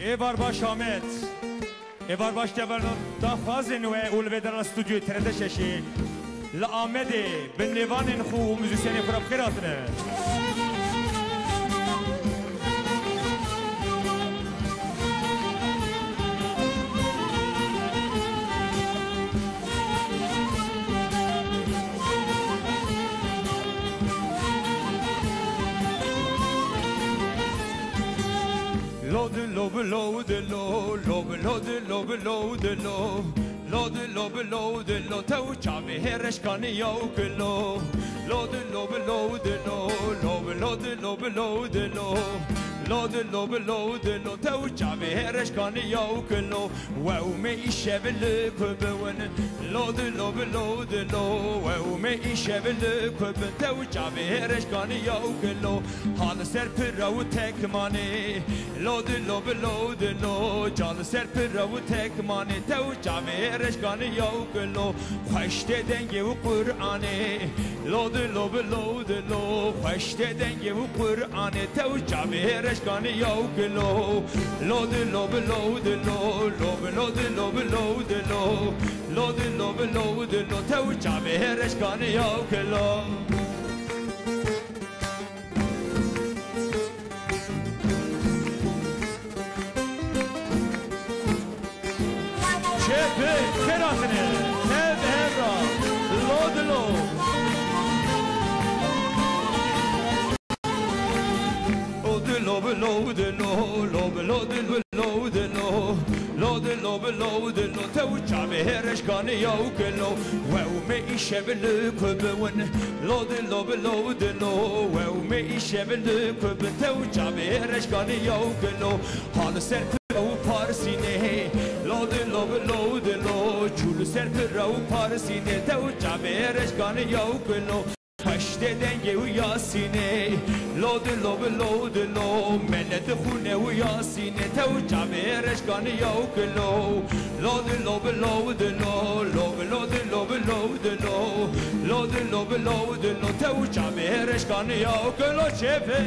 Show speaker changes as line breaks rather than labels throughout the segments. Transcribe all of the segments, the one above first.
ایوار باش آمد ایوار باش دورنو داخواز نوه اول بدر استودیو ترده ششی لآمده به نیوان خو و موزیسین خورا بخیراتنه Lode love lode lo love lode love lode lo lode love lode lo tau chave heresh kan yo kelo lode love lode lo love lode love lode lo lode love lode lo tau chave heresh kan yo kelo wow me ishevel kubwen lode love lode lo wow me ishevel kubwen tau chave heresh kan yo kelo hal ser pro tekmane lode love lode lo cal ser pro tekmane tau chave heresh kan yo kelo khashte denge u qur'ane lode love lode lo khashte denge u qur'ane tau chave heresh kan yo kelo lode love lode lo love lode love lode lo lode love lode lo tau chave heresh kan yo kelo Chepe, Ferratene, Severa, Lodelo. Lodelo, Lodelo, Lodelo, Lodelo, Lodelo, Lodelo, Tauchave, Heresh, Gani, Yokelo, well, me Shevel, Kuben, Lodelo, Lodelo, well, me Shevel, Kuben, Tauchave, Heresh, Gani, Yokelo, Halaser, Parsine. Lode love lode lo chul ser pro parsine tau chaveresh kan yo kelo khashte denge u yasine lode love lode lo menet khune u yasine tau chaveresh kan yo kelo lode love lode lo love lode love lode lo lode love lode lo tau chaveresh kan yo kelo chefe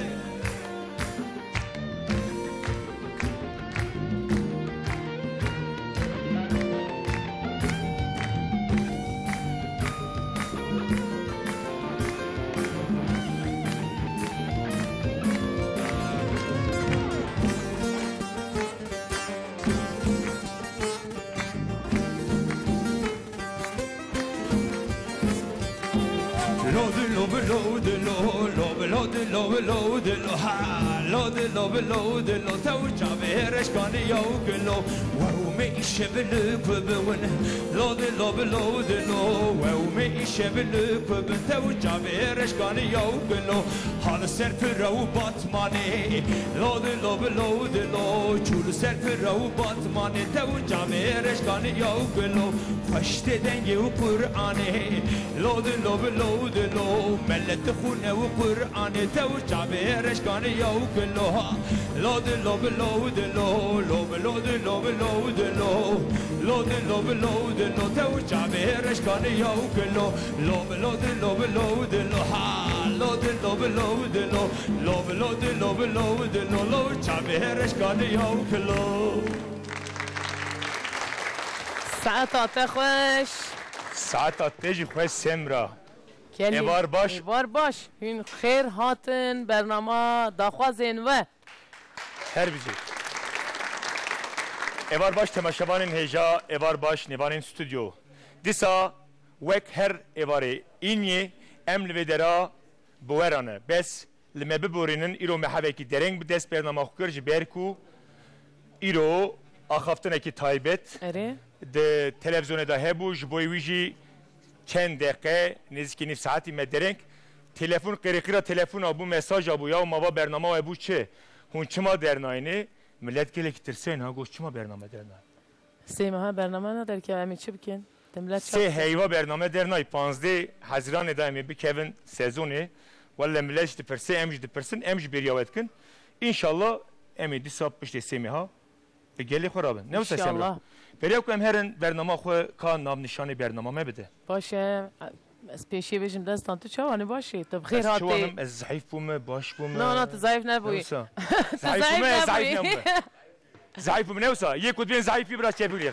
lode lo ha lode lode lo tau chave heresh kan yo kelo wow me shevel kubwen lode lode lo wow me shevel kubwen tau chave heresh kan yo kelo hal ser pro batmane lode lode lo chul ser pro batmane tau chave heresh kan yo kelo khashte denge u qur'ane lode lode lo mellet khune u qur'ane tau chave heresh kan yo kelo lode lode lo lode lode lode lo lode lode lo tau chave heresh kan yo kelo lode lode lode lo ha lode lode lo lode lode lode lo chave heresh kan yo kelo
ساعتات خوش
ساعتات تجي خوش سمرا
ایوار باش ایوار باش این خیر هاتن برنامه داخوازین و
هر بیزی ایوار باش تماشاوانین هجا ایوار باش نیوانین استودیو دیسا وک هر ایواری اینی امل و درا بورانه بس لما ببورینن ایرو محوه کی درنگ بدست برنامه خوکرج برکو ایرو آخافتنه کی تایبت
اره
ده تلویزیون ده هبو جبوی ویجی چند دقیقه نزدیکی نیم ساعتی مدرنگ تلفن قریقی تلفن ابو مساج ابو یا ما برنامه ابو چه هون چما درناینه ملت گله کی ترسین ها گوش چما برنامه درنای
سه ماه برنامه نداره که همین چی بکن تملت
سه هیوا برنامه درنای 15 حزیران دائمی بکوین سezonu ولی ملت پرسه امج پرسن امج بیریاوت کن ان شاء الله امی دی ساب پشت سه ها گله خرابه نه
ان شاء الله
برای کنم هرن برنامه خو کان نام نشانی برنامه بده
باشه از پیشی بشیم دستان تو چوانی باشی تو بخیر هاتی
از ضعیف بوم باش بوم
نه تو ضعیف نبوی
ضعیف نبوی ضعیف من اوسا یک کد بین ضعیفی برای چه بیلیه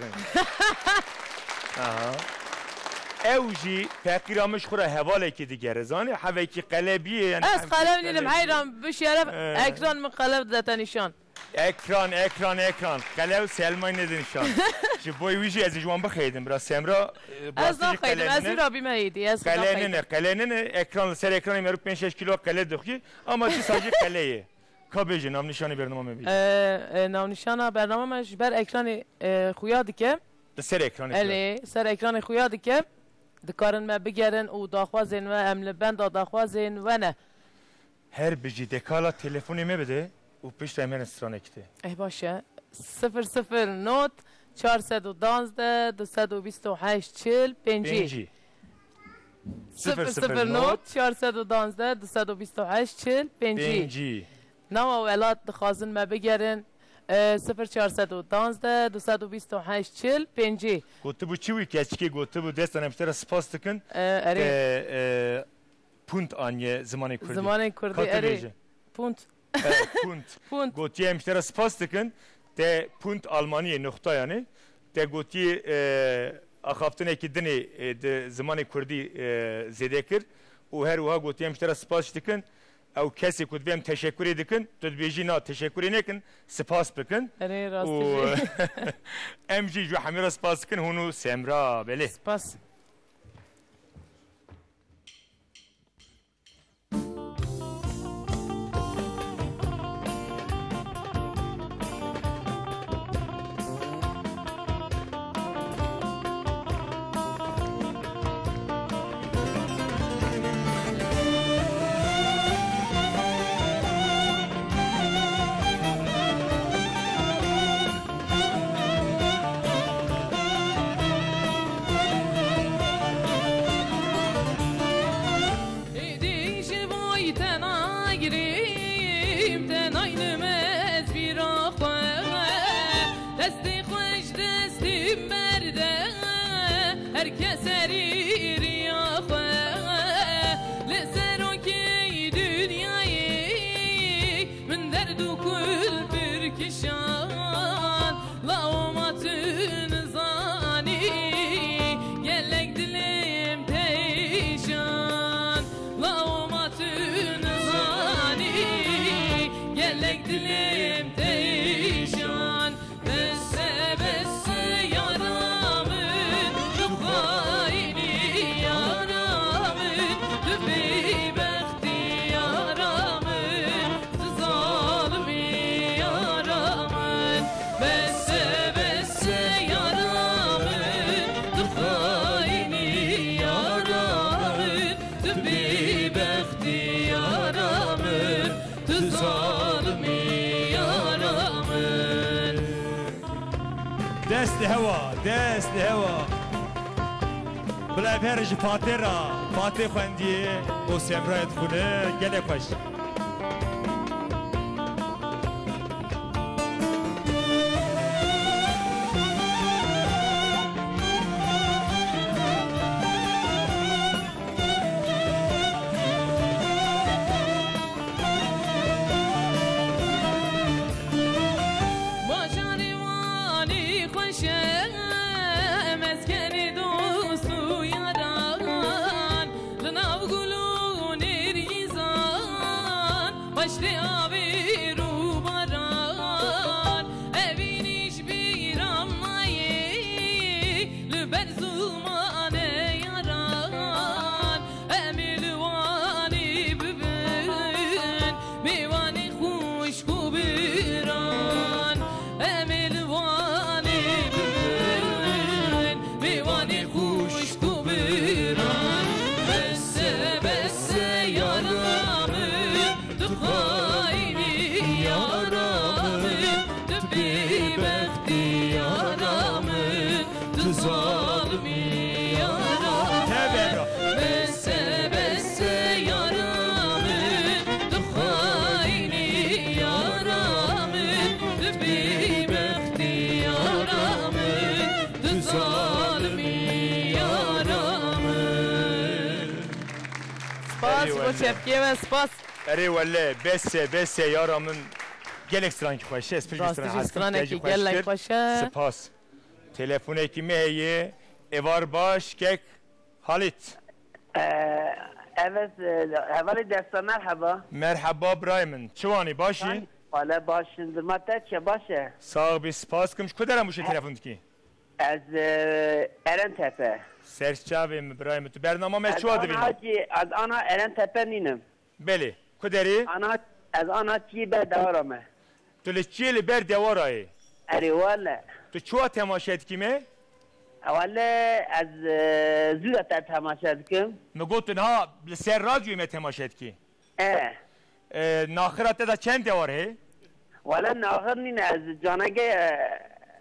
اوجی فقیرامش خوره حواله که دیگه زانی حوی که قلبیه یعنی
از قلب نیدم حیران بشیرم اکران من قلب داتا نشان
اکران قلب سلمان ندنشان چه بوی ویجی از جوان بخیدم برای سمرا
از نخیدم از این رابی مهیدی از
قلنه اکران سر اکران میرو 5-6 کیلو قلب دخی اما چی ساجی قلیه کابیجی نام نشانی برنامه میبینی
نام نشانه برنامه مش بر اکران خویادی که
سر اکران
سر اکران خویادی که دکارن ما بگیرن و داخوازین و عمل بند داخوازین و نه
هر بجی دکالا تلفنی می بده و پیش تایمر استرانه کته
ای باشه 009 412 228 40 5 009 412 228 40 5 نما ولاد دخوازن ما بگیرن 0412 228 40 5
گفته بود چی وی که گفته بود دست نمیشتر سپاس دکن پونت آنیه زمان
کردی اری پونت
گوتی همیشتر سپاس دکن ده پونت آلمانی نقطه یعنی ده گوتی اخافتنه که دنی زمان کردی زیده کرد و هر وها گوتی همیشتر سپاس دکن او کسی کد بهم تشکری دکن تو بیجی نه تشکری نکن سپاس بکن
اری راستی
امجی جو همه را سپاس کن هونو سمرا بله
سپاس
دست هوا بلا برج فاتح خواندی و سمرایت خونه گله خوش
سپاس
اره ولی بس یارا من gelek stranki خوشه اسپریش
راستش
استران
استرانه که گلک باشه
سپاس تلفن کی میه ایوار باش که حالیت
Evet, evveli dersten merhaba.
مرحبا برایمن چوانی باشی
Valla başındır madde başı.
sağ ol bir spas kımş kudara muşe telefon ki
Az Erentepe.
serçavim برایمن تو برنامه چو adı benim
Az ana Erentepe ninim.
بله کدری
Az ana çiğ davarame.
تو لچیل بر دیوارای
Eri valla.
تو چو تماشات کیمه
Valla az züratet temaşa dikim.
میگوتن ها سر رادیو می تماشات کی ناخرات دا چند دیوار ہے
Valla nahır nine az canage.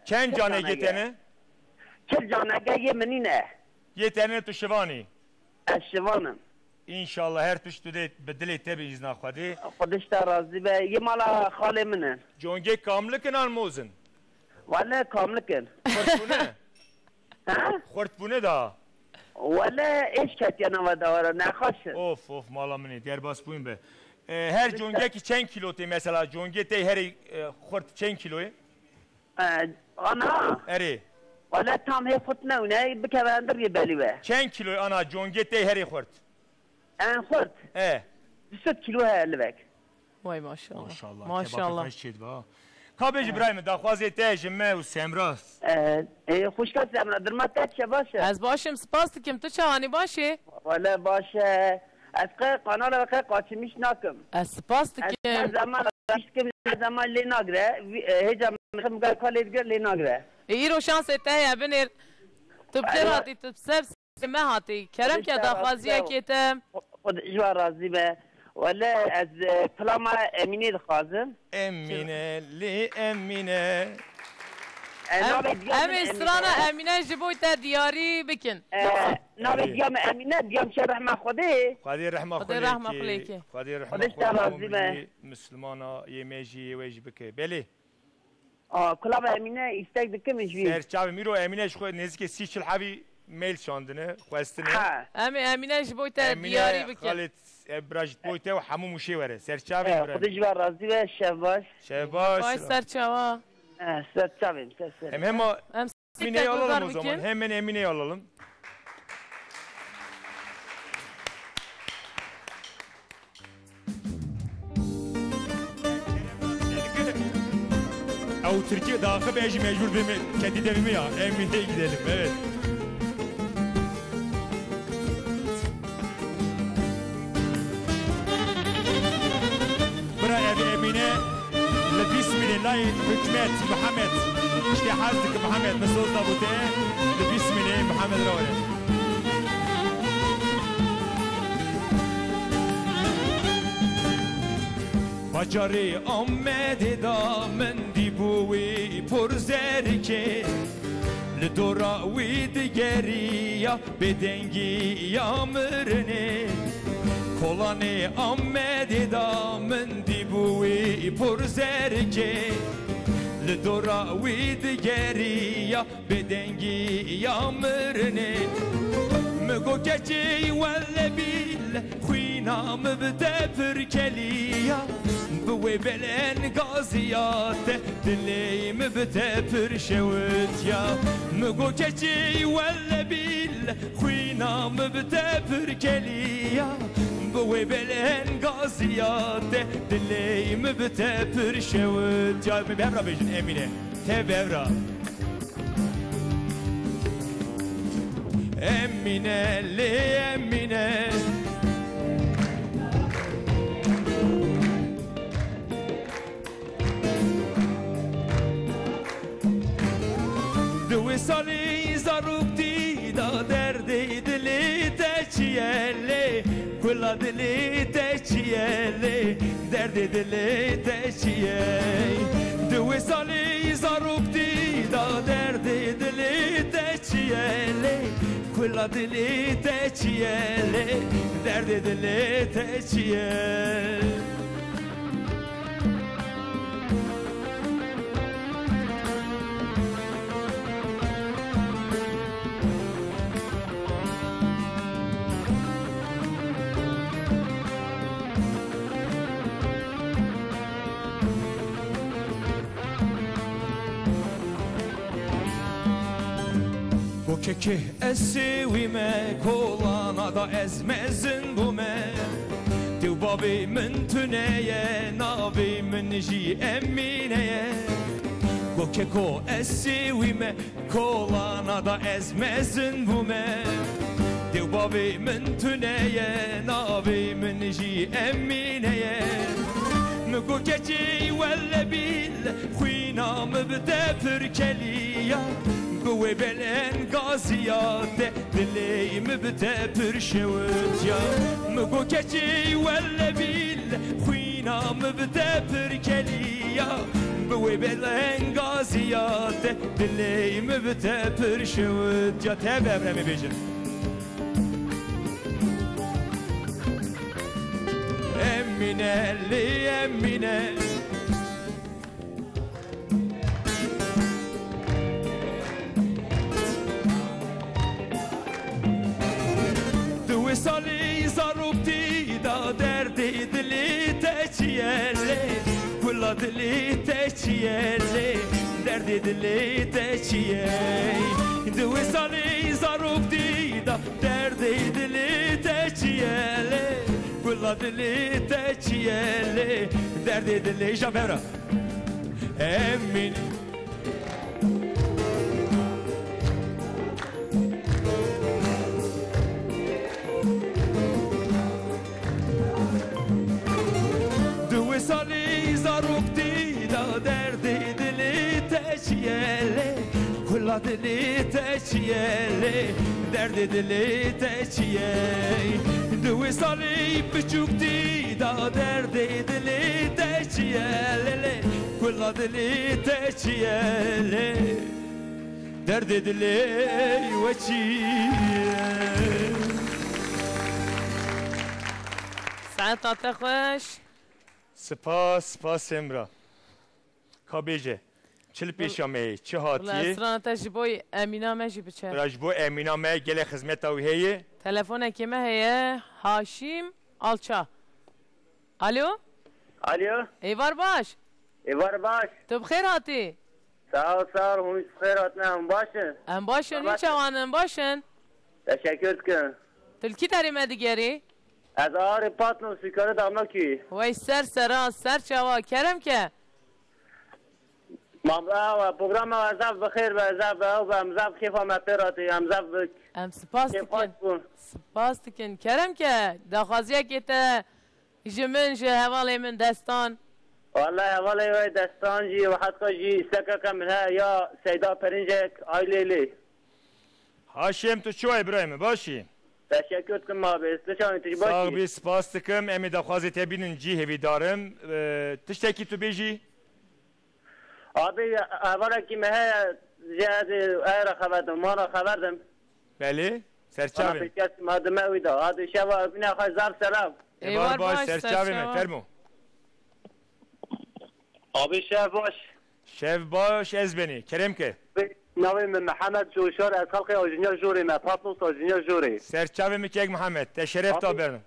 چند جانه گتنه
Çil canage yemenine.
یتنه تو شوانی
Az şivanım.
İnşallah her piştü de bedeli tabi izna khadi.
Kuduşta razı be. Yemala khale minin.
Jonge kamlıkın almozun.
Valla kamlıkın.
Khortbune.
Ha?
Khortbune da.
Valla eş katiyana ve davara ne khoşun.
Of malamını derbas buyum be. Her jonge ki çen kilo te mesela jonge te her khort çen kiloyu.
Ana.
Eri.
Valla tam he futna ne bikevendir yebeli be.
Çen kiloyu ana jonge te her khort.
En khort. 200 kilo he elbek.
وای ماشاءالله
Maşallah.
ماشاءالله
Kabej İbrahim da khwaze te jemme u semras.
خوش کس امنا درمت چه باشه
از باشم سپاس دکم تو چهانی باشی
ولی باشه از قنال و قاچمیش نکم
از سپاس
از
دکم
زمان که زمان لی نگره هیچ میخوام گل کالی دیگر لی نگره
ای رو شانس ته بنر تو بچه هاتی تو سب سمه هاتی کرم که داخوازیه که تم
خود جوار راضی به ولی از کلام امینی دخوازم
Emine li emine.
ام استرانا امینه جبوی تا دیاری بکن
نابی دیام امینه دیام چه رحمه خوده
خدای رحمه خلیکی. خدای رحمه خلیکی. مسلمانا yemeji yemeji bike. Beli.
کلام امینه istek dikimش بی
Serçavi miro emine şu nezik 30 yıl havi mail şandını خواستنه.
ام امینه جبوی تا دیاری بکن
خالد ابراج بويته وحمو مشيوره سرچاوي
خود جوار راضی به شباش
شباش
وای سرچاوا
سرچاویم
hem
ام
Emine'yi alalım o zaman. Hemen Emine'yi alalım. Au Türkiye daha beji mecbur değil mi? Kendi devimi ya. Emine'ye gidelim. Evet. برا أبي أمينة لبسم الله حكمت محمد اشتي حازك محمد مسعود ضابطين لبسم الله محمد رولة بجاري آمد دا من دیبوی پرزرکه لدورا وید گریا بدنگی یامرنه Kolane ammedi damın dibuvi purzerke Lidora vid geriya bedengi yamrne Mügo keçi velle bil Khwinam bde pürkeliya Bwe belen gaziyat Dileyim bde pürşevt ya Mügo keçi velle bil Khwinam bde pürkeliya بوي بلن غازيات دليم بتفر شوت جاي بهبرا بيجن امينه تبهبرا امينه لي امينه دوي صالي زاروكتي دا دردي دلي تشيلي Kula dili teçiyeli, derdi dili teçiyey. Due sali zarukti da derdi dili teçiyeli. Kula dili teçiyeli, derdi dili teçiyey. که اسویمه کولان دا ازمزن بومه تو بابی من تنیه نابی من جی امینه که اسویمه کولان دا ازمزن بومه تو بابی من تنیه نابی من جی امینه مگو کچی ولا بیل خوینام بده پرکلیا بوی بلن گازیات دلیم بده پرشوتیا مگو کچی ولا بیل خوینام بده پرکلیا بوی بلن گازیات دلیم بده پرشوتیا تبه برمی بیجن امینه لی امینه دو سالی زاروب دیدا دردی دلی تچیلی کلا دلی تچیلی دردی دلی تچیلی دو سالی زاروب دیدا دردی دلی تچیلی كل دلي تجيلي دردي دلي جابرة امين دو سالي زاروك ديدا دردي دلي تجيلي كل دلي تجيلي دردي دلي تجيلي دو سالی بچوک دیدا دردی دلی تچیلی کلا دلی تچیلی دردی دلی وچیه
ساعت خوش
سپاس امرا کابیجه چل پیشامه چه هاتیه
لسران تجبوی امینا مجی بچه
راجبو امینا ما گل خدمت او هیه
تلفون کمه هیه هاشیم آلچا الو
الو
ایوار باش
ایوار باش
تو بخیر هاتی
سال همون بخیر هاتنه هم باشن
هم باشن هیچ اوانم باشن
تشکر کن
تلکی داریم دیگری
از آر پاتنو سیکاره دامنا کی
وای سر چوا کرم که
ماملا پروگرام وظف بخیر وظف و امزاف کیف مپراتی امزاف
ام سپاس تکن کرم که دخوازیه که تا جمن جه حوالی من دستان
والله حوالی وی دستان جی و حتی جی سکه کمله یا سیدا پرینجک آیلیلی
هاشم تو چو ابراهیم باشی
تشکر کنم ما بیست چانی تجی باشی
ساق بی سپاس تکم امی دخوازی تبینن جی هوی دارم تشتکی تو بیجی
آبی اولا که مه زیاد ایرا خبردم ما را خبردم
بله سرچاویم
انا فکرت مادمه ویدا آدی شوا بنا خواه زار سلام
ایوار باش
سرچاویم فرمو
آبی شف باش
شف باش از بنی کرم که
نویم محمد جوشار از خلق آجینیا جوری مپاپلوس آجینیا جوری
سرچاویم که یک محمد تشرف تا برن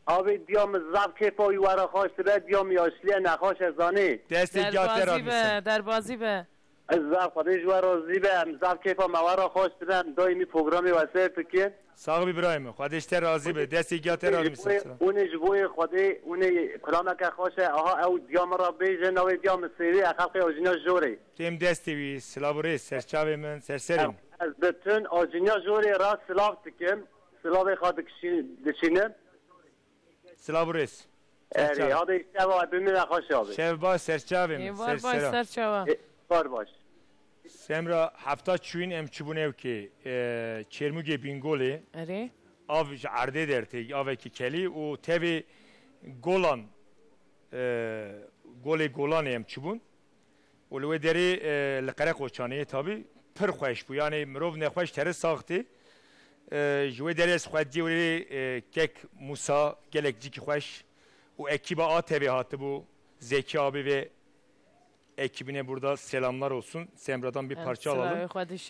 آبی دیام زب که پایی ورا خوش به دیام یاشلی نخوش ازانی
دستی گاته را میسن
در بازی به
از زب خودش ورا زیبه زب که پا مورا خوش بدن دایمی پروگرامی واسه فکر
ساق ابراهیم خودش تر راضی به دستی گاته را میسن
اون جبوی خودی اون کلامه که خوشه آها او دیام را بیجه نوی دیام سیری خلق آجینیا جوری
تیم دستی وی سلابوری سرچاویم سرسریم
از بتون آجینیا جوری را سلاف تکم سلاف خواد دشینم
سلابوریس
اری هاده شبا بمینه خوش آبی
شف باش سرچاویم
ایوار باش سرچوا
بار باش
سمرا هفته چوین ام چبونه که چرموگه بینگوله
اره
آو عرده درتی آو که کلی و تبی گولان گولان ام چبون ولو دری لقره قوچانه تابی پر خوش بو یعنی مروف نخوش تره ساخته جوی دری از خود دیوری کک موسا گلک جی که خوش و ekiba ATV hattı bu Zeki abi ve ekibine burada selamlar olsun. Semra'dan bir parça alalım.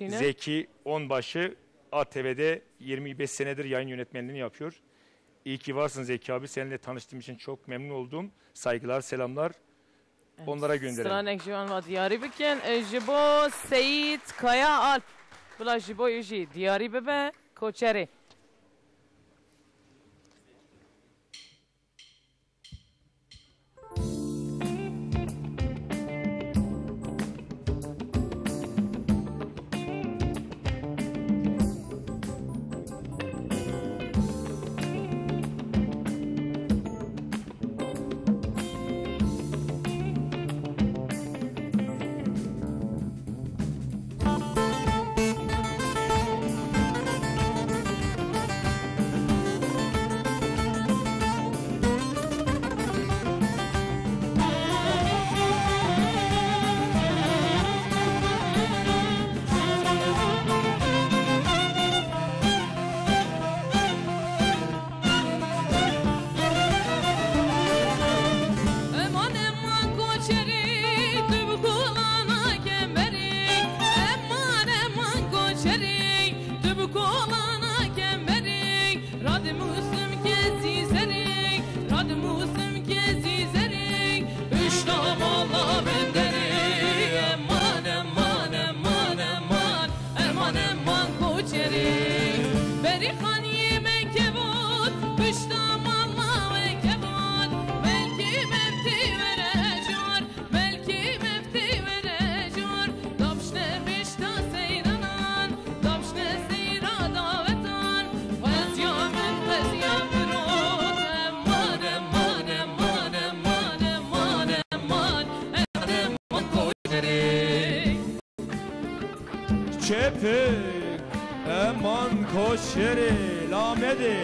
Zeki Onbaşı ATV'de 25 senedir yayın yönetmenliğini yapıyor. İyi ki varsın Zeki abi. Seninle tanıştığım için çok memnun oldum. Saygılar, selamlar. Onlara gönderelim.
Stranek Jivan ve Diyari Bikin. Jibo Seyit Kaya Alp. بلا جبو يجي دياري ببه كوچري
Çepik eman koşeri lamedi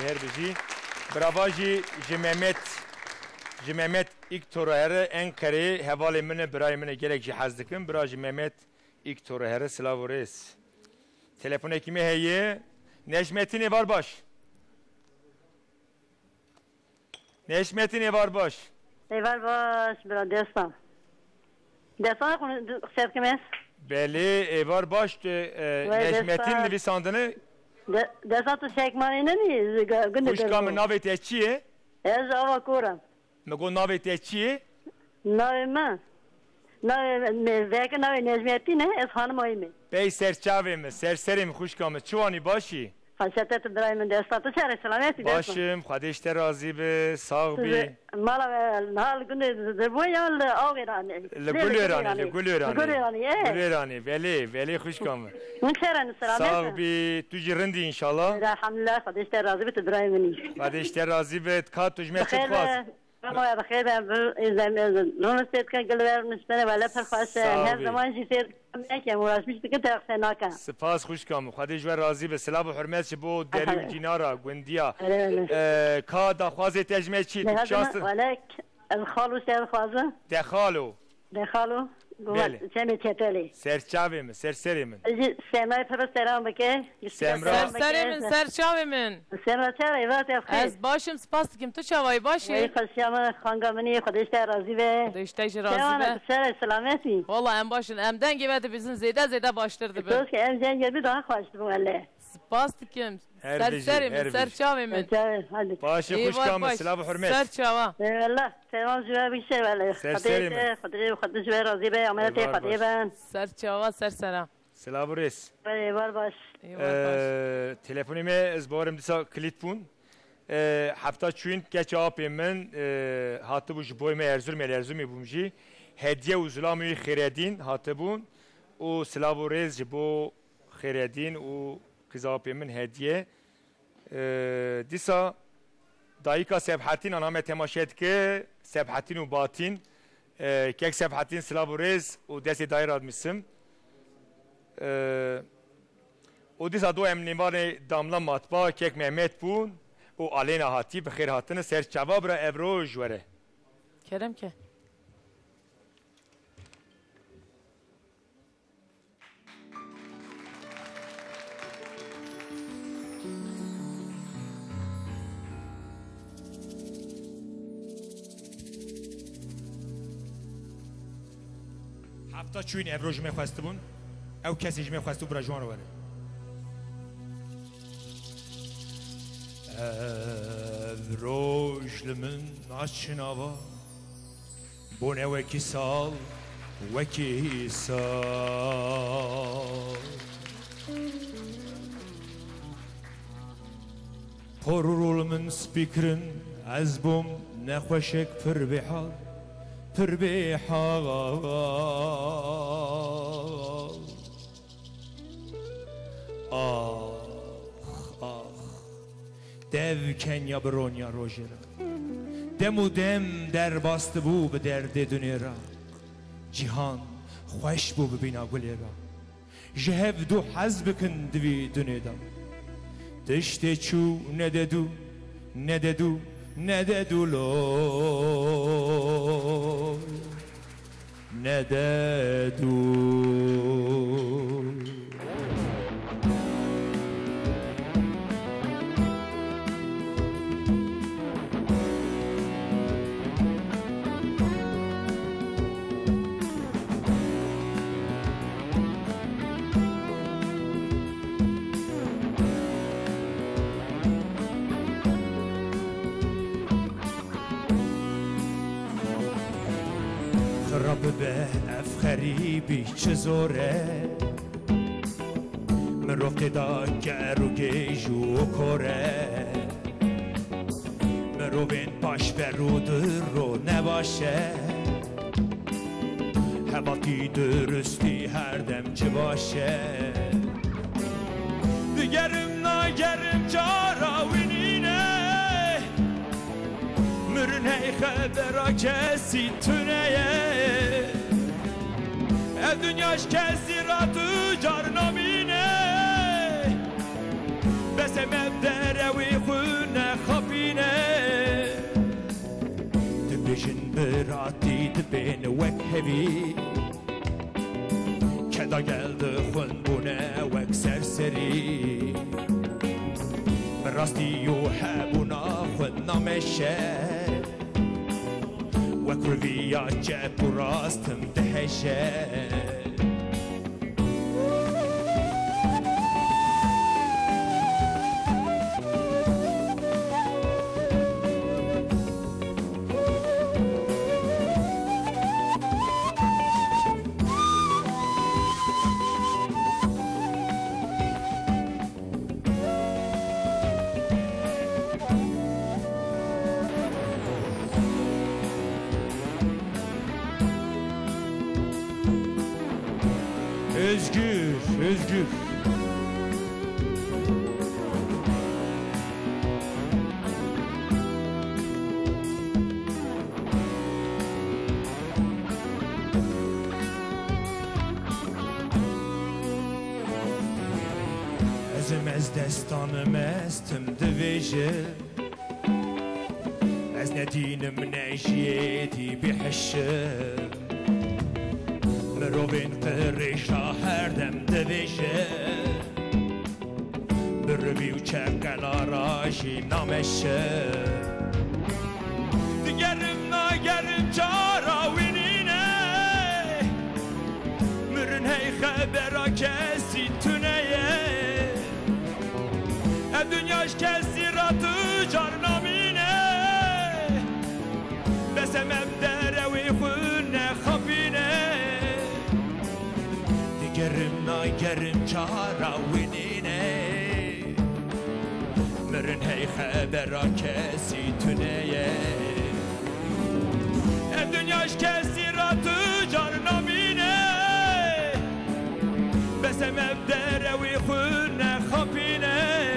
her bizi bravaji Mehmet ilk torayere Ankara havale mine birey mine gerek cihaz dikim braji Mehmet ilk torayere Slavores telefona kimi heye Necmettin var baş Necmettin var baş
var baş bra destan konu xset kimes
Beli var baş Necmettin nivîsandını
Desat Şekman'ın ne? Günde.
Kuşkamın navet etçiye?
Ez ava kuram.
Mego navet etçiye?
Navma. Veke navet Necmettin ne? Ez hanım oymi.
Bey serçavim, serserim kuşkamı. Çuvani başı.
Haşetet İbrahim'in destatı çare selameti.
Başım, Kadeşte razı be, sağ be.
Mala ve hal günde zerboyal ağırani.
Gülürani, veli kuşkamı.
Münşeren selameti.
Sağ be, tücirindi inşallah.
Elhamdülillah, Kadeşte razı be İbrahim'in.
Kadeşte razı be, kat tücmet çıkmaz.
والله بخير إذا نونستيت كان قلبي مستنى ولا فرفاش هذا زمان جيت ماكي وراش مش كنت أخسناك
سپاس خوشكم خدي جوار راضي بسلام وحرمت شبو داري وجينارا غونديا كا خوازي تجمع شي
ولك الخالو سير خوازه
دخالو
چه چطوری؟
سرچاوی من سرسری من
سمرا پر سرام بکه
سرسری من سرچاوی من
سمرا چرا وقت
از باشم سپاس کم تو چوای باشی
خوشیام خانگامنی خودش راضی به
خودش راضی به
سر سلامتی
والله ام باشن ام دنگی بده bizim زیده baştırdı be
تو که ام جنگ bir daha خوشtu والله
سپاس کم سرسری من سرچاوی من
باشه خوش کام سلام و حرمت
سرچاوا
والله تمام جواب بیشتر والله خودش راضی به عملت خدیبن
سرچاوا سرسلام
سلام رئیس
بار باش
تلفنimi از بارم دیسا کلیت بون هفته چوین که جوابی من هاته بو جبوی من ارزومی بومجی هدیه و زلامی خیردین هاته بون و سلام رئیس جبو خیردین و جوابی من هدیه دیسا دایکا سبحتین آنها تماشید که سبحتین و باتین که سبحتین سلام رئیس و دست دایراد میسم و دیسا دو امنیمان داملا مطبع که مهمت بون و آلینا هاتی بخیر هاتن سر جواب را ابرو جوره
کرم که
هفته چوین ابرو جمعه خواسته بون او کسی جمعه خواسته برا جوان رو بره ابروج لمن ناشناوا بونه وکی سال پررول من سپیکرن از بوم نخوشک پر بحال dev Kenya Bronya Rojera demu dem der bastı bu be derde dünera cihan خوش bu bina gulera jehev du hazbkin dvi düneda dişte çu ne dedu lo ne dedu به افخریبی چه زوره من رفته دا گرو گیجو کره من رو بین باش برودر رو نباشه حواتی درستی هر دم چه باشه دیگرم نگرم جاراوینینه مرنه خبرا کسی تونهه دنیاش کسی را تو جار نامینه بس مبدره وی خونه خبینه دبیشن براتی دبین وک هوی که دا گلده خون بونه وک سرسری براستی و هبونا خون نامشه وكرفيا جاب وراستم دهشه Özgür Özüm ez destanım estim divici Ez nedinim nejiyeti bihişim
مروین قریشا هر دم دویشه بروی و چرکلا راشی نامشه دیگرم ناگرم چاراوینینه مرن هی خبرا کسی تونهیه دنیاش کسی را تو جار نامینه بسمم دروی خونه خفینه دیگرم ناگرم چاراوینینه مرن هی خبرا کسی تونهیه دنیاش کسی را تو جار نامینه بسمم دروی خونه خفینه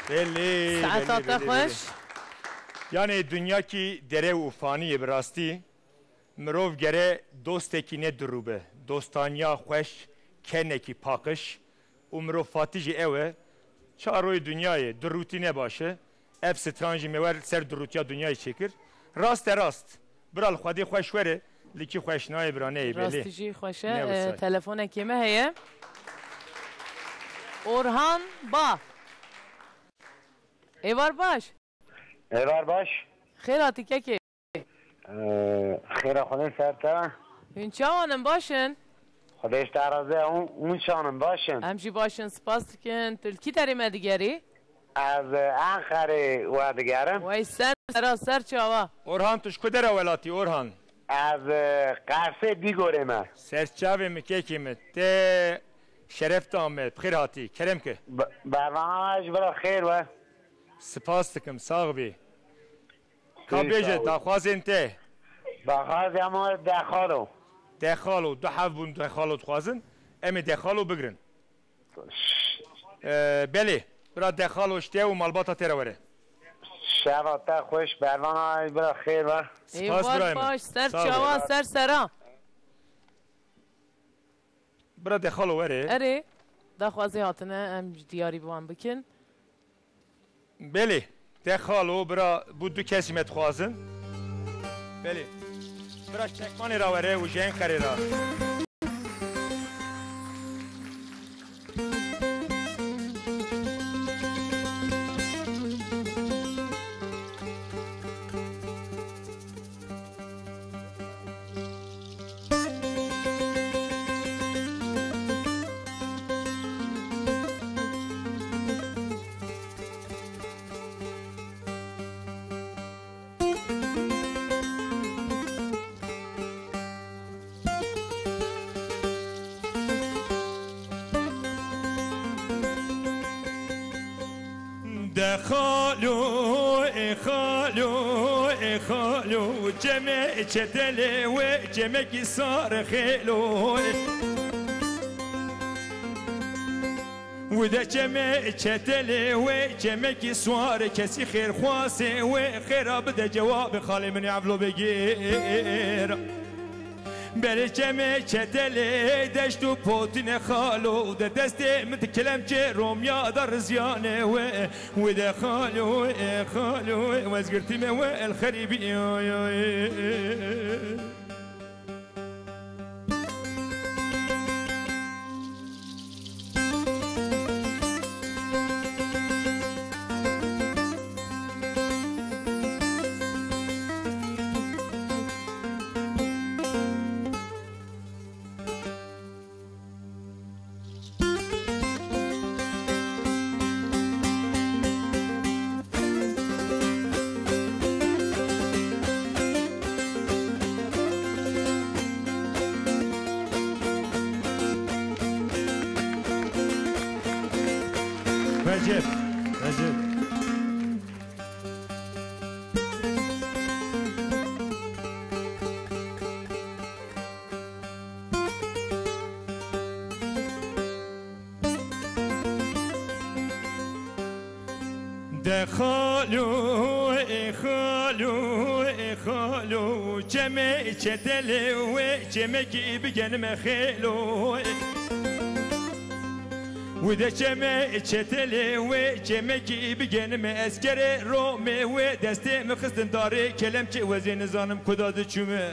بله
ساعتات خوش
یعنی دنیا کی دره و فانی براستی مروف گره دوسته کی نه دروبه دوستانیا خوش کنه کی پاکش و مروف فاتیجی اوه چاروی دنیای دروتی نباشه اف سترانجی میور سر دروتیا دنیای چکر راست برال خودی خوش وره لیکی خوش نای برانه بله
راستیجی خوشه تلفن کیمه هیه اورهان با ایوار باش خیراتی که
خیر خودم سرتا
این چاوانم باشن
خودش درازه اون شانم باشن
همچی باشن سپاس کن تلکی تریم دیگری
از آخر و دیگرم
وای سر چاوا
اورهان توش کدر اولاتی اورهان
از قرصه دیگوره ما
سرچاوه مکه کیمه ته شرفت آمد بخیر هاتی کرم که
برنامه برا خیر و
سپاس دکم ساغ بی که بیجه دخوازین ته
بخواست اما
دخالو دو حف بون دخالو دخوازن امی دخالو بگرن بله برا دخالو اشته و مالباتا تیره وره
شباتا خوش برنامه برا خیر و
سپاس برای من
باش سر چاوا سر سرا
برا دخالو وره
اره دخوازی هاتنه ام دیاری بوان بکن
بله دخالو برا بود دو کسی متخوازن بله برا چکمانی را وره و جین خری را خالو جمع چدله و جمع کی صار خیلو و ده جمع چدله و جمع کی صار کسی خیر خواسته و خراب ده جواب خالی من عفلو بگیر بله جمع چدله دشت و پوتین خالو ده دست متکلم چه رومیا در زیانه و ده خالو و از گرتیم و الخریبی
وده خالو خالو خالو جمع چتل و جمع کی بگن مخلو وده جمع چتل و جمع کی بگن مسکر روم و دست مخستن داره کلم چه وزن زانم کداد چومه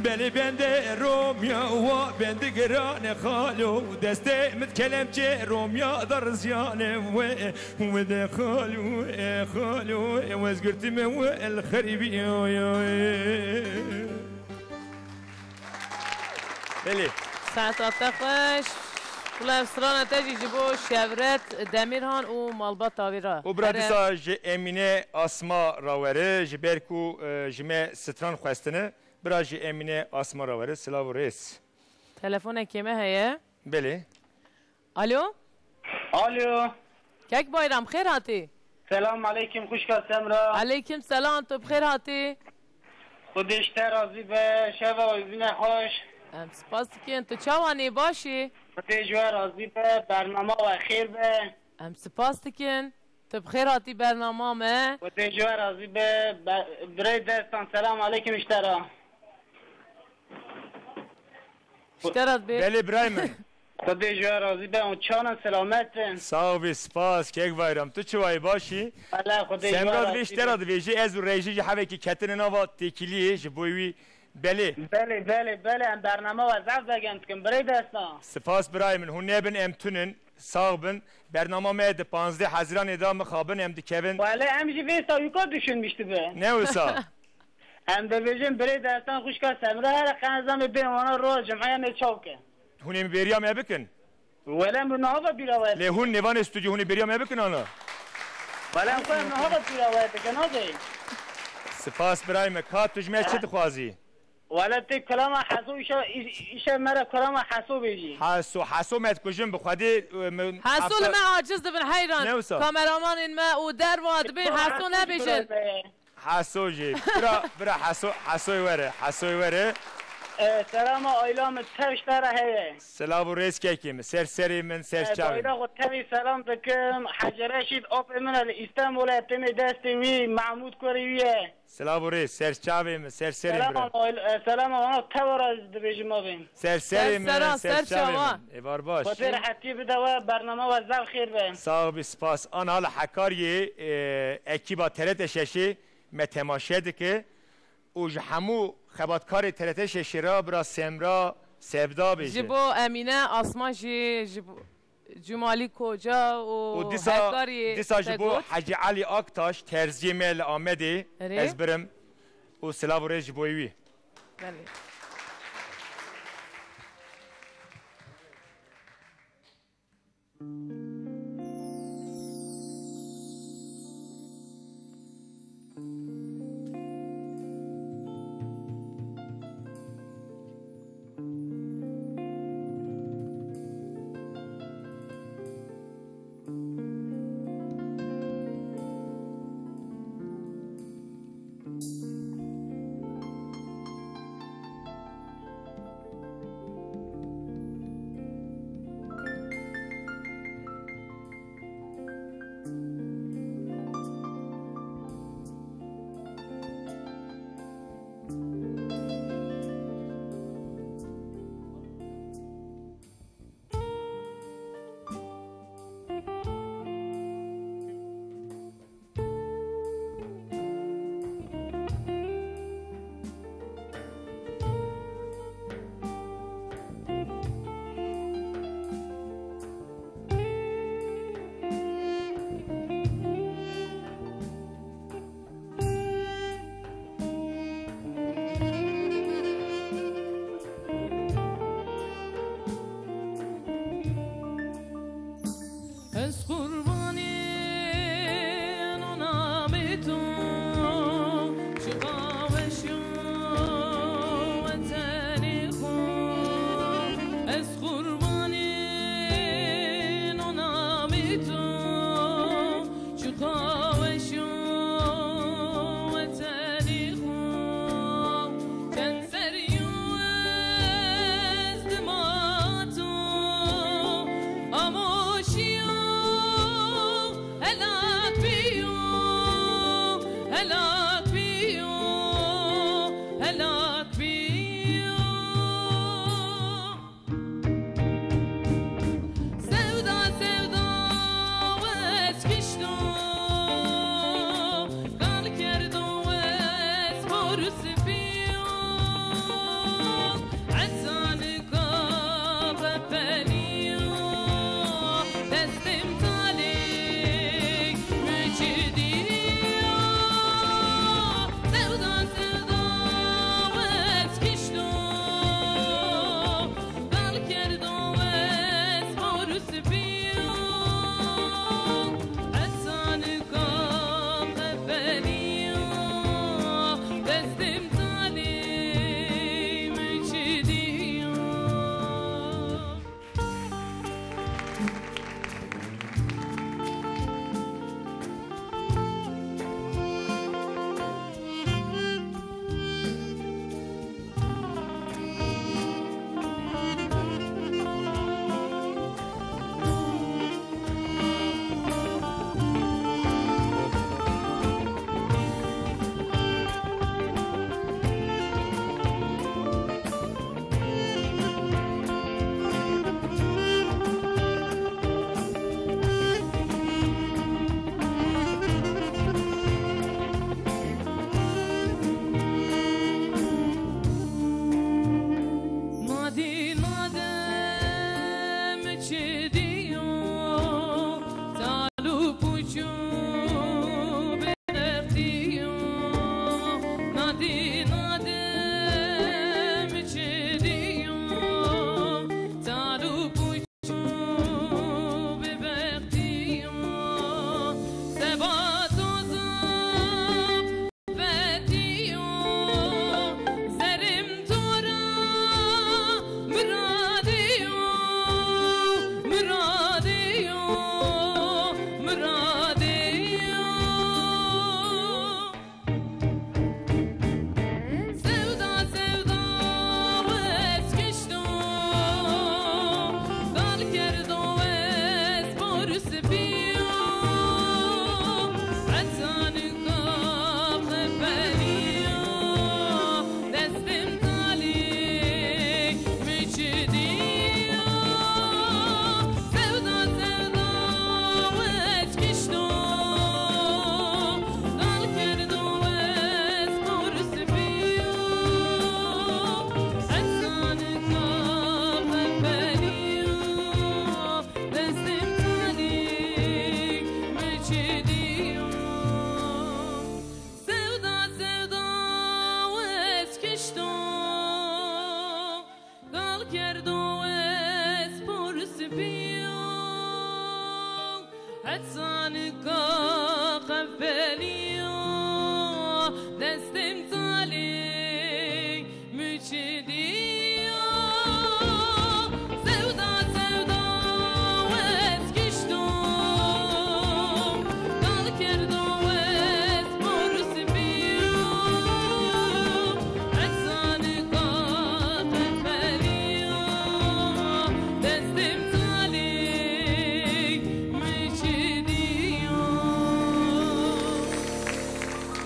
بله بنده رومیا و بنده گران خالو دسته متكلم چه رومیا در زیانه و ده خالو خالو وزگرتم و الخریبی
بله
ساعت خوش کلا سرانه تجی جبو شورت دمیرهان و مالبات تاویرا
و برادیسا جه امینه آسما راوره جبرکو جمع ستران خواستنه برای امینه آسما راوره سلاو و ریس
تلفن کمه هیه؟
بله
الو؟
الو
کک بایرام خیر هاتی؟
سلام علیکم خوشگاه سمرا
علیکم سلام تو بخیر هاتی؟
خودش راضی به شب و بین خوش
سپاس کن تو چوانی باشی؟
خودش راضی به برنامه و خیر به
سپاس کن تو بخیر هاتی برنامه مه؟
خودش راضی به برای دستان سلام علیکم اشترا
اشترات بی؟
بله برای من
خودش راضی به اون چان سلامت
ساوی سپاس که بایرام تو چوایی باشی
بله خودش
سمراد ویش تراد ویجی از و ریجی جه هوه که کتن نوا تکیلیه جه بویوی بله
بله هم برنامه و زفت بگند کن برای دستان
سپاس برای من هون نبن امتونن ساغبن برنامه مید 15 حزیران ادام خوابن ام دکبن
بله هم جوی سایوکا düşünmüştü be
نه وسا
hem de bizim برای دستان خوشگاه سمرا هر قنزم به انا رو جمعه نه چوکه
هونی بریا می بکن
ولم نهضة بيراوات
له هون نوان استودیو هونی بریا می بکن آنا
ولم كان نهضة بيراوات كنادي
سپاس برای من کات تجمع چه تخوازی
ولا تي كلام حسو إيش مرة كلام حسو بيجي
حسو مت کجم بخوادی
حسول ما عاجز بن حیران
نوسا.
کامرامان این ما و در واد بین حسو نبیشن
حسو جی برا حسوی وره
سلام آیلام تش تره هی
سلام و ریس کیکیم سری من سر چاوی
آیلا قد تبي سلام دكم حجراشيد أوب من الإسلام تمي دستمي محمود كوريوية
سلام و ریس سر چاوی سری
سلام سلام أنا تورز دبيج ما بين
سری من سر چاوی ایوار باش
خاطر حتى بدوا برنامه وزع خير بين
صاحب سپاس آن حال حکاری اکیبا ترت ششی متماشد که او همو خباتکار ترت ششی را برا سمرا سبدا بیجه
جبو امینه آسمان جبو جمالی کجا و
دیسا جبو حجی علی آکتاش ترزی میل آمدی از برم و سلاو ری جبویوی
بله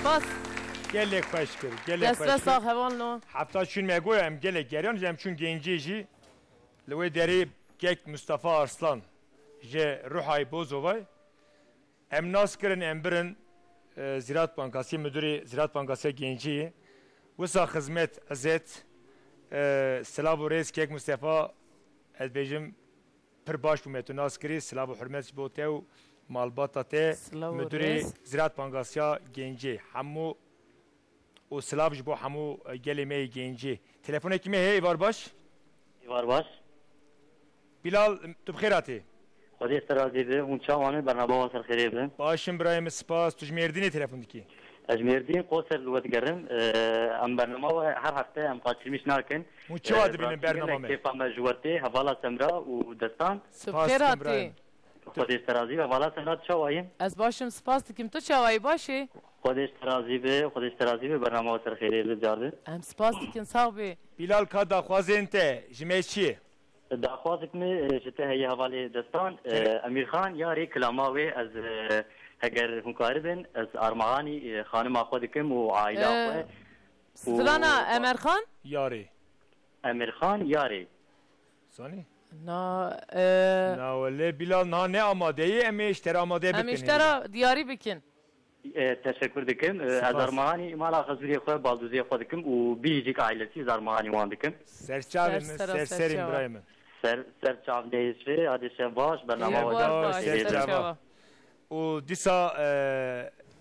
سپاس
gelek hoş kır. Gelek
دست
hoş
دست
kır.
هوال نو
Hafta çün megoya em gelek geriyan jem çün genceji. Lewe deri gek Mustafa Arslan. Je Ruhay Bozovay. Em nas kirin em birin Ziraat Bankası müdürü Ziraat Bankası genci. Wisa hizmet azet Silavo Reis kek Mustafa ezbejim pir baş bu metu nas kiri Silavo hürmet botev malbata te
Silavo
müdürü
Reis.
Ziraat Bankası genci. Hamu o Silav bu hamu gelime genci. Telefona kime hey var baş?
var baş.
Bilal tu bkhirati.
خودی استرازی به اون چاوانه برنامه واسر خریبه.
Başım Ibrahim spas tu jmerdini telefondaki.
اجمیردین قصر لوت گرم ام برنامه و هر هفته ام قاچیمش ناکن.
Mu çavad binin bernamame.
کیف ام جوته حوالا سمرا و دستان.
سپخیراتی
خودی استرازی و حوالا سمرا چاوایم.
از باشم سپاس دکیم تو چاوایی باشی
خودی استرازی به برنامه واسر خریبه جارده.
ام سپاس دکیم صاحبی
Bilal kada khwazente jmeçi.
داخوازك مي جته هي حوالی دستان امیر خان یاری کلاماوی از اگر هنکاربن از ارمغانی خانم خودکم و عائله
سلانا امر خان
Yari.
امیر خان یاری
Sani?
نا
Na wale Bilal na ne amadeyi eme işleri amade
ام
bikin.
اشترا دیاری بکن
تشکر دکم از ارمغانی مالا خزوری خو بالدوزی خودکم و بیجیک عائلسی از ارمغانی وان دکم
Serçavimiz,
Sersera,
Serser
Serçava.
İbrahim'in.
سر چاو دیسه ادی شباش برنامه
Eyvallah.
واسر
باش
Serçava.
سرچاوا
O disa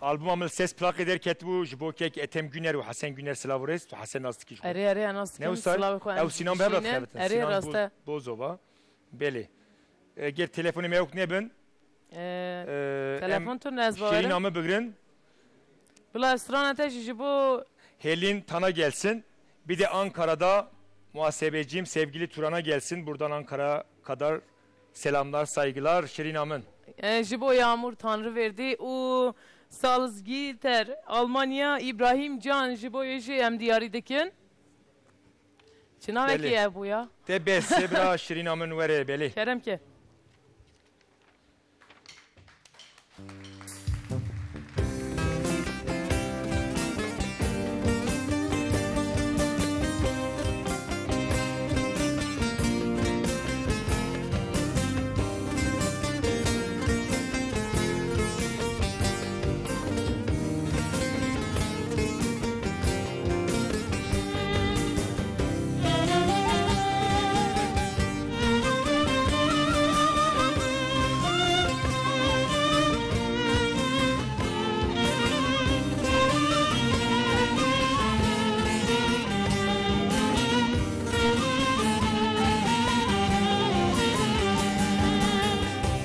albümümün ses plak eder ketbu jibo kek Ethem Güner ve Hasan Güner Slavores ve Hasan Astıki.
اری اری انا
Ne
سکم
usar?
سلاو خو
Ev Sinan Behbet xebetin.
اری راسته
Bozova. Beli. Gel telefonum yok ne ben?
تلفن تو
Şirin
نزبارم
amı bugün.
بلا استران تجی جبو
Helin Tan'a gelsin. Bir de Ankara'da muhasebeciyim sevgili Turan'a gelsin. Buradan Ankara kadar selamlar, saygılar. Şirin Amın.
جبو یامور تانرو وردی او سالزگیتر آلمانیا ابراهیم جان جبو یجی ام دیاری دکن چنا
Beli.
وکی ابو یا
Tebe Sebra Şirin Amın vere beli.
کرم که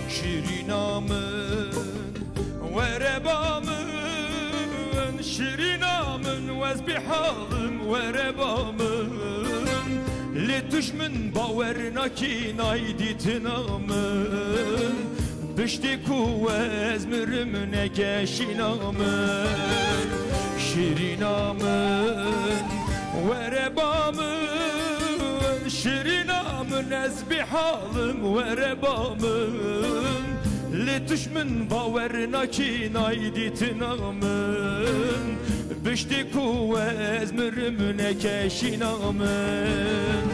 Şirin amın verebamın Şirin amın vezbihalım verebamın Letüşmün bavernakin ayditin amın Bişti kuvvez mürümüne keşin amın Şirin amın verebamın Şirin amın ezbihalım verebamın Letüşmün bavernakin ayditin amın Bişti kuvvez mürümüne keşin amın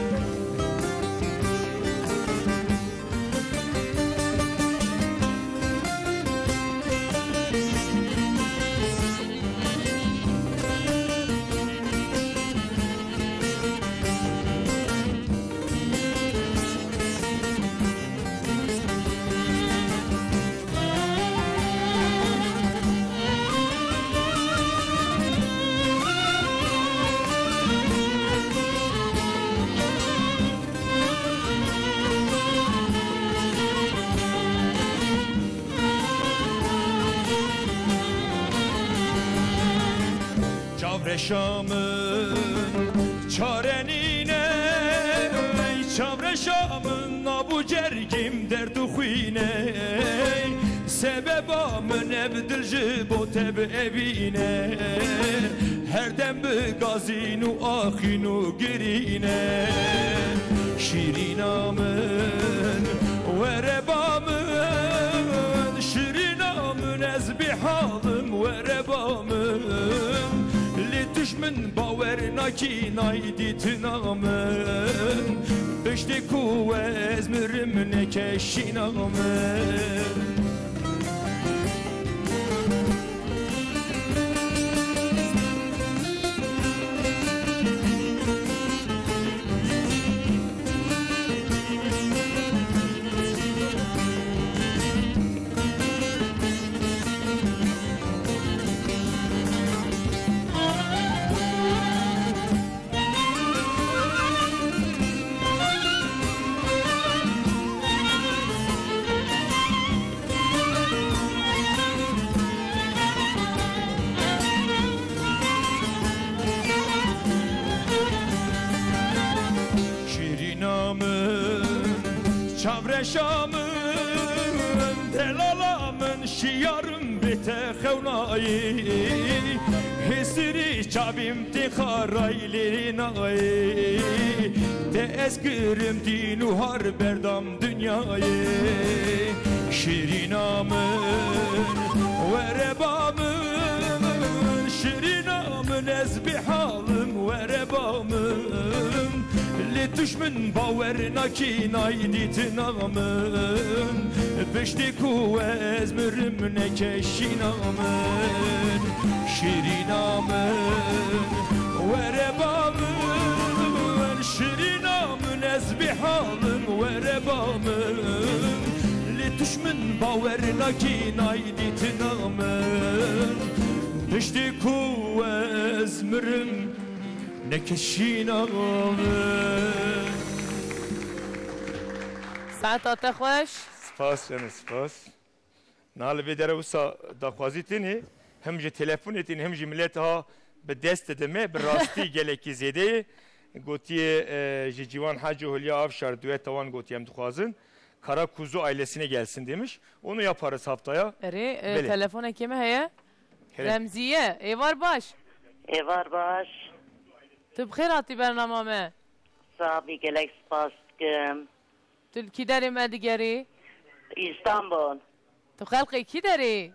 Çavreşamın çarenine Çavreşamın abu cergim derdu xuyne Sebebamın evdil jibo teb evine Her dem bi gazinu ahinu girine Şirinamın verebamın Şirinamın ezbihalım verebamın namın Li düşmün bawer naki naydi tınamın Bişti ku ezmirim nekeşinamın Şamın delalamın şiyarım bite xewnayı Hesiri çabim te xaraylinayı De ezgirim dinu har berdam dünyayı Şirinamın verebamın Şirinamın ezbihalım verebamın Li düşmün bawer naki naydi tınamın Bişti ku ezmirim nekeşinamın Şirinamın verebamın Şirinamın ezbihalım verebamın Li düşmün bawer naki naydi tınamın Bişti ku ezmirim nekeşinamın
ساعت خوش
سپاس جان سپاس نال به در وسا دخوازی تینی هم جه تلفن تین هم جه ملت ها به دست دمه به راستی گلکی زیده گوتی جه جوان حج و هلیا afşar düet tavan goti hem dخوازن Kara Kuzu ailesine gelsin demiş. Onu yaparız haftaya.
اری تلفن کیمه هیا رمزیه ایوار باش
ایوار باش
تو بخیر آتی برنامه مه
صاحبی گلک سپاس کم
تو کی داری مدیگری
استانبول
تو خلقی کی داری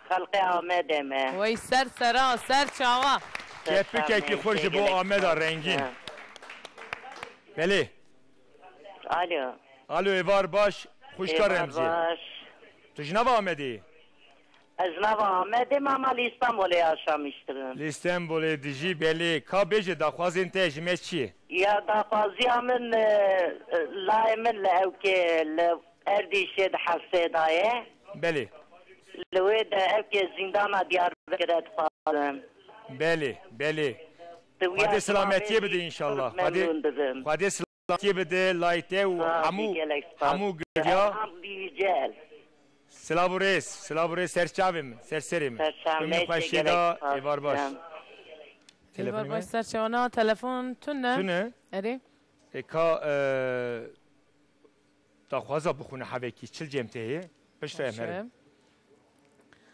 خلق آمده مه
وای سر سرا سر چاوا
Kepik خوش بو آمد رنگین. بله.
الو.
الو ایوار باش. خوشکار رمزی.
باش.
تو جناب آمدی؟
از نو آمدیم اما استانبول yaşamıştım.
İstanbul'e dici beli. Ka beje daxwazin te jime çi?
Ya daxwaziamın laimin levke erdişe de hasedaye.
Beli.
Lwe de evke zindana Diyarbakır'a tıkalım.
Beli, beli. Hadi selametiye bide inşallah. Hadi selametiye bide layte u hamu gülya. Silabures serçavim, serserim. Ümit Paşa'da evar baş.
ایوار باش سر چاوانا تلفن تونه
تونه؟
اری
Ka daxwaza bixune hevekî çil cemteye. Pişta em herin.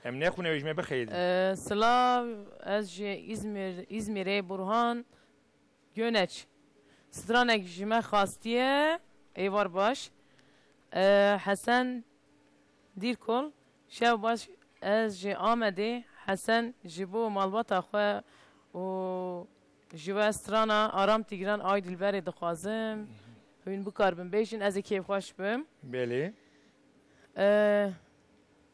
Em nexune wejme bixeyidin.
سلاو از جه İzmir'e Burhan Göneç Stranek jime xastiye ایوار باش Hasan Dirkol şev baş ez jê Amedê Hasan ji bo malbata xwe û ji we strana aram tigran ay dilberê dixwazim hûn bikarbin bêjin ez ê kêfxweş bim.
Belê.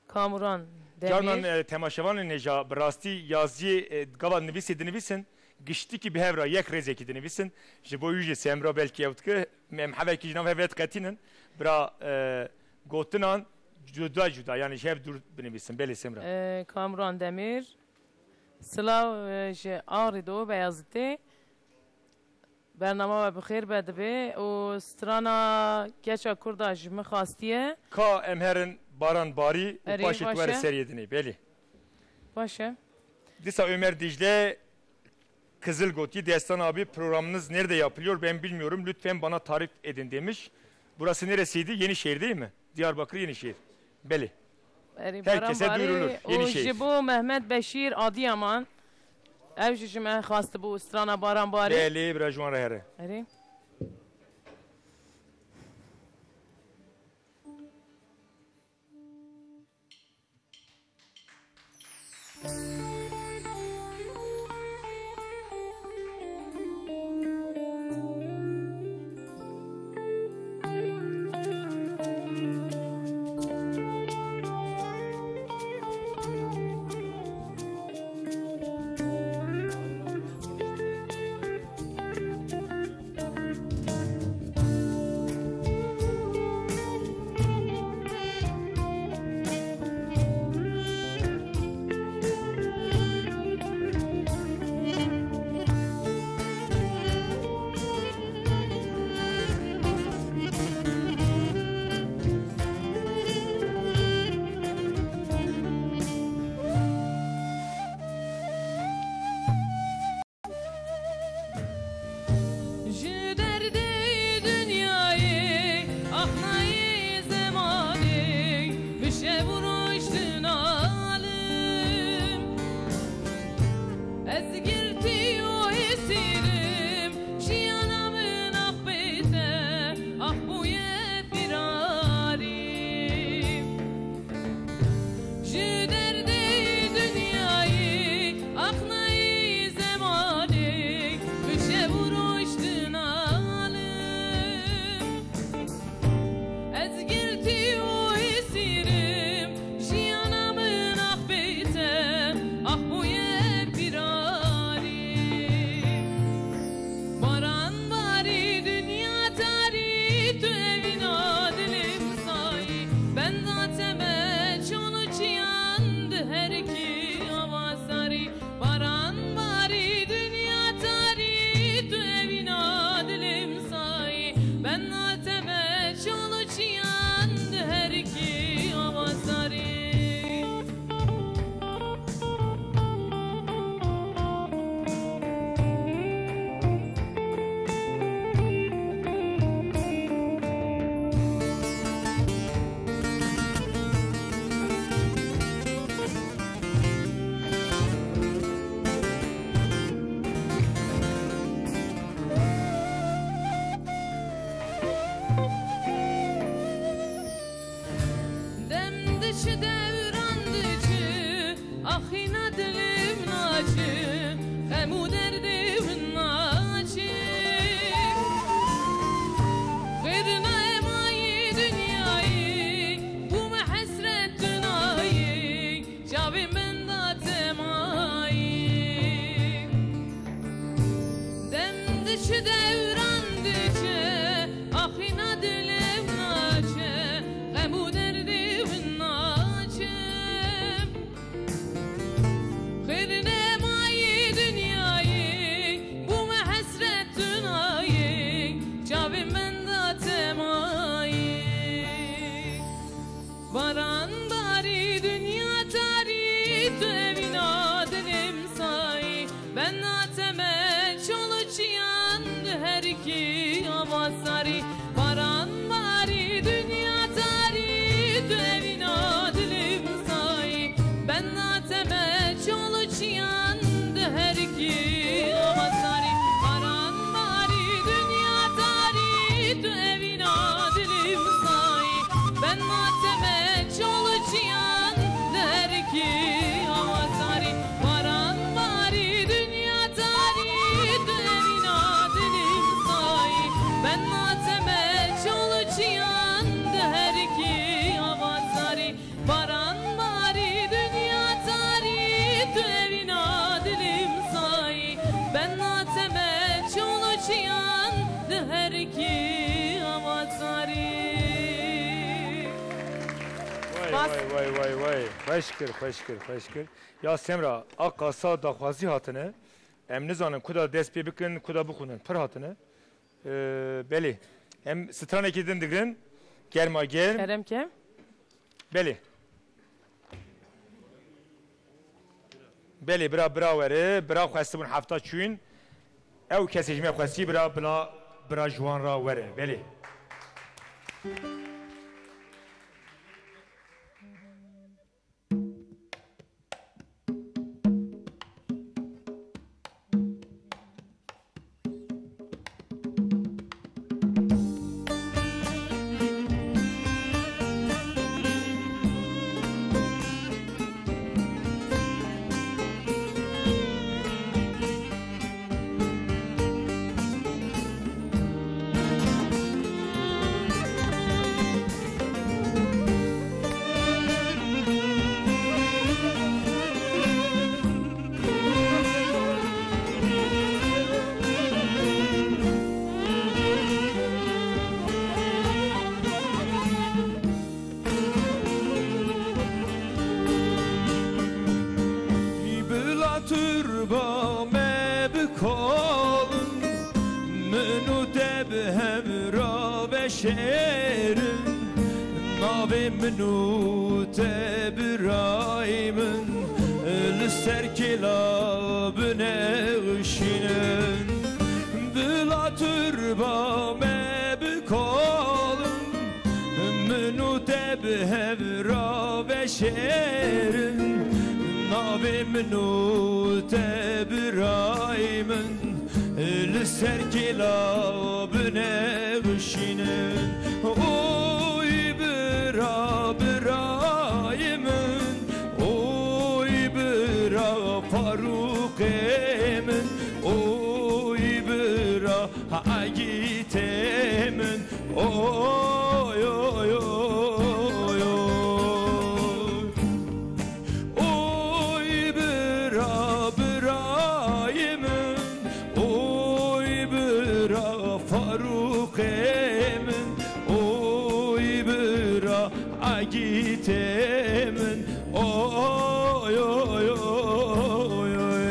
Kamuran
Canan temaşevanê neja bi rastî yaziyê gava nivîsê dinivîsin giştîkî bi hev ra yek rêzekî dinivîsin ji bo wî jî semra belkî ew dike em hevekî ji nav hev qetînin bira gotinan cuda yani ji hev dûr binivîsin belê semra.
Kamuran Demir Slav ji Ağrı'da Beyazıt'te برنامه بخیر بده به و سترانا گچا کردا جمع خواستیه
کا امهرن باران باری و پاشت ور سریه dini بله
باشه
Disa Ömer Dicle Kızılgoti Destan abi programınız nerede yapılıyor ben bilmiyorum lütfen bana tarif edin demiş. Burası neresiydi? Yenişehir değil mi? Diyarbakır Yenişehir. Beli. Herkese duyurulur. Yenişehir.
Bu Mehmet Beşir Adıyaman ev jime xastı bu strana baran bari.
Beli Brajwan Rehere.
Eri. سپاس
وای خوش کر یا سمرا اقاسا داخوازی هاتنه ام نزانن کدا دست پی بکن کدا بخونن پر هاتنه بله هم سترانه کی دندگرن گرما گرم
کرم که
بله بله برا وره برا خواستمون هفته چوین او کسی جمعه خواستی برا جوان را وره بله منو تبرايمن للسركلا بنغشين بلا تربا ما بكالن منو تبهبرا بشيرن نابي منو تبرايمن للسركلا بنغشين برايمن oy bira farukemen oy bira agitemen oy oy oy oy bira برايمن oy bira farukemen oy bira agitemen oy oy oy oy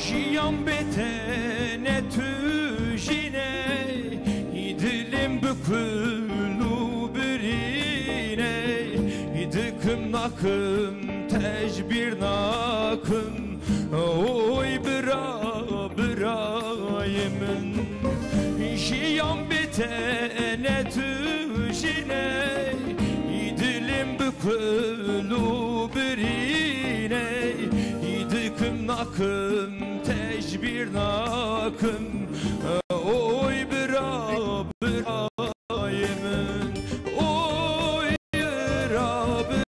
Jiyan betene tüjine dilim bükülü birine dıkım nakım tecbir nakım oy birayemin Jiyan betene tüjine dilim bükülü birine dıkım nakım tecbir nakım oy birayemin oy birayemin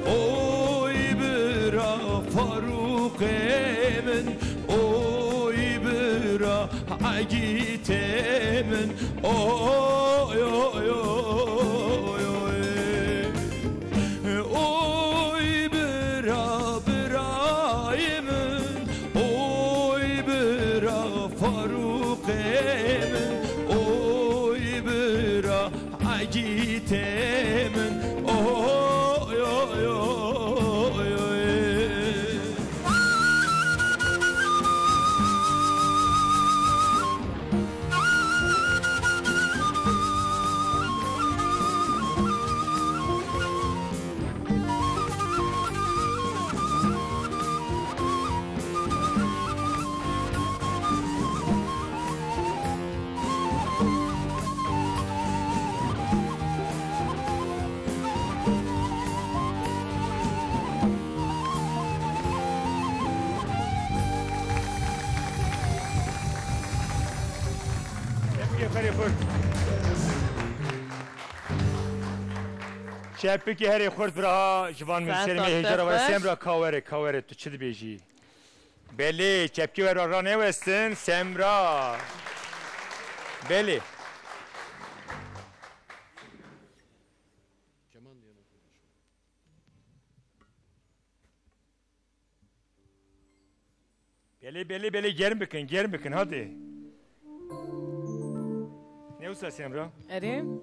oy bira farukemin oy bira agitemin oy oy oy agitemin oy oy oy oy خری خورد شپی که هری خورد برا جوان منسر می هجر و سمرا کاوره تو چی بیجی بله چپکی ور را نوستن سمرا بله بله گرم بکن hadi ne usta Semra?
اریم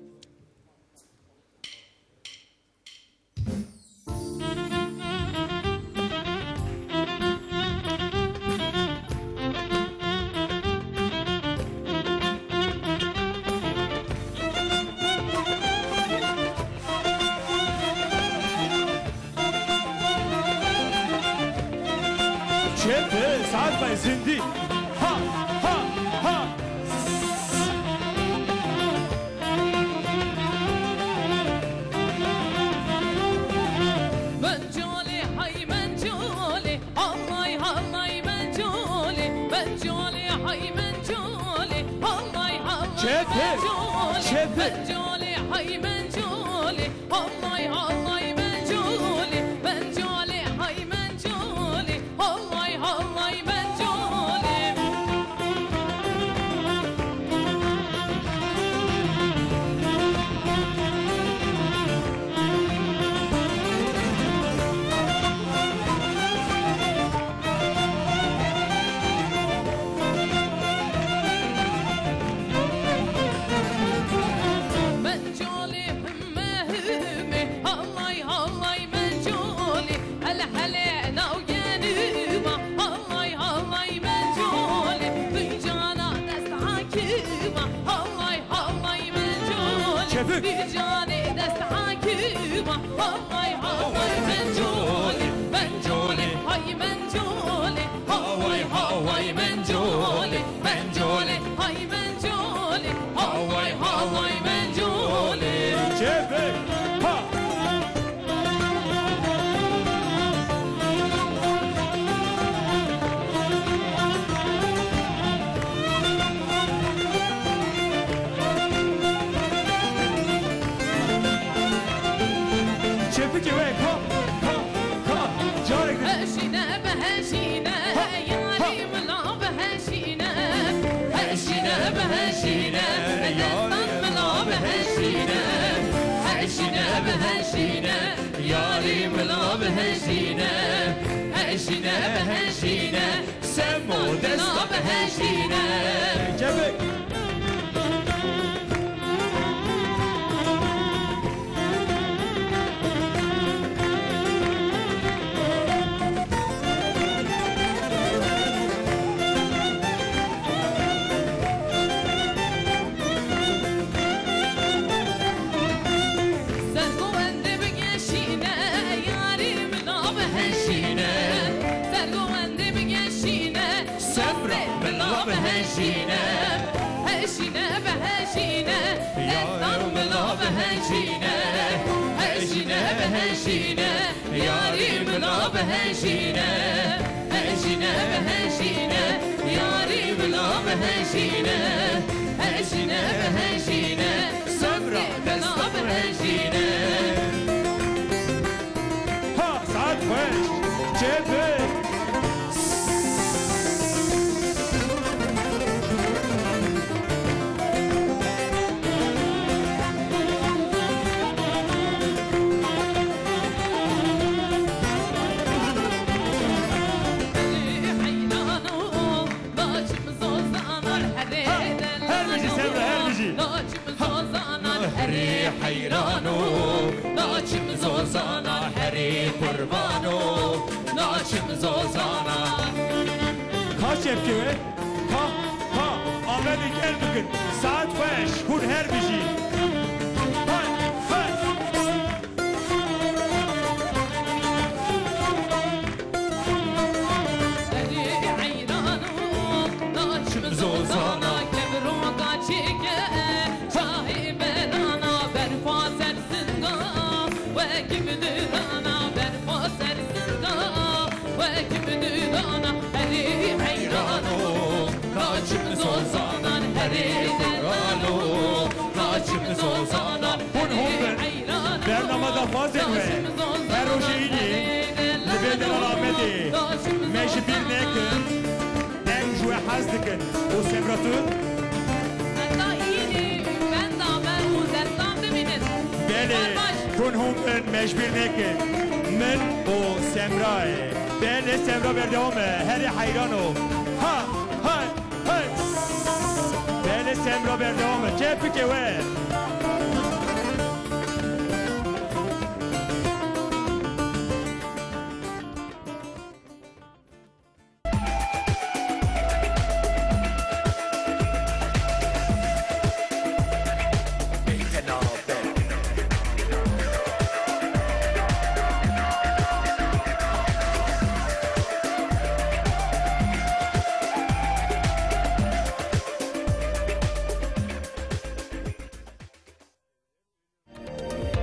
Çepe saat bay zindi ha ha ha
Mencole hay mencole Allay hallay mencole Mencole hay mencole Allay hallay
Çepe
Mencole hay mencole Allay hallay mencole Mencole hay mencole Allay hallay mencole Mencole hümme hümme Allay hallay mencole Hele hele navgenüma Allay hallay mencole Hüccana dest hakima Allay hallay mencole
Çepik.
Hüccane dest hakima Allay hallay mencole Mencole hay mencole Allay hallay mencole Mencole hay mencole Allay hallay mencole
Çepe ha Çepe ki ve ka Carek
هشينا بهشينا ياريم لا بهشينا هشينا بهشينا ياريم لا بهشينا هشينا بهشينا ياريم لا بهشينا هشينا بهشينا سمو دستا بهشينا
Çepe
سرقو انده بگشینه یاریم لا بهشینه سرقو انده بگشینه
Semra
بلا بهشینه هشینه بهشینه دستان بلا بهشینه هشینه بهشینه یاریم بلا بهشینه هشینه بهشینه یاریم بلا بهشینه هشینه بهشینه
Semra
بلا بهشینه
ha saat 5 Çepe
حیرانو ناچم زوزانار هره
her bici Semra her bici
ناچم زوزانار هره حیرانو ناچم زوزانار هره قربانو ناچم زوزانار
Kaç çepki ve ha Ahmet'in gel bugün saat 5 hun her bici Hay hay
زوزانا کبروگا چیگه چاهی بدانا برپا سرسنگا و کی بدانا برپا سرسنگا و کی بدانا هری حیرانو کاچم زوزانا هری درانو
حاضر و فروشینی لبه دلال آمدی میش بیر نکن دنگ جوه حز دکن و سمراتون بله کن هم میش بیر نکن من و سمرای بله سمرا بردهامه هر حیرانو ها ها ها بله سمرا بردهامه چه فکر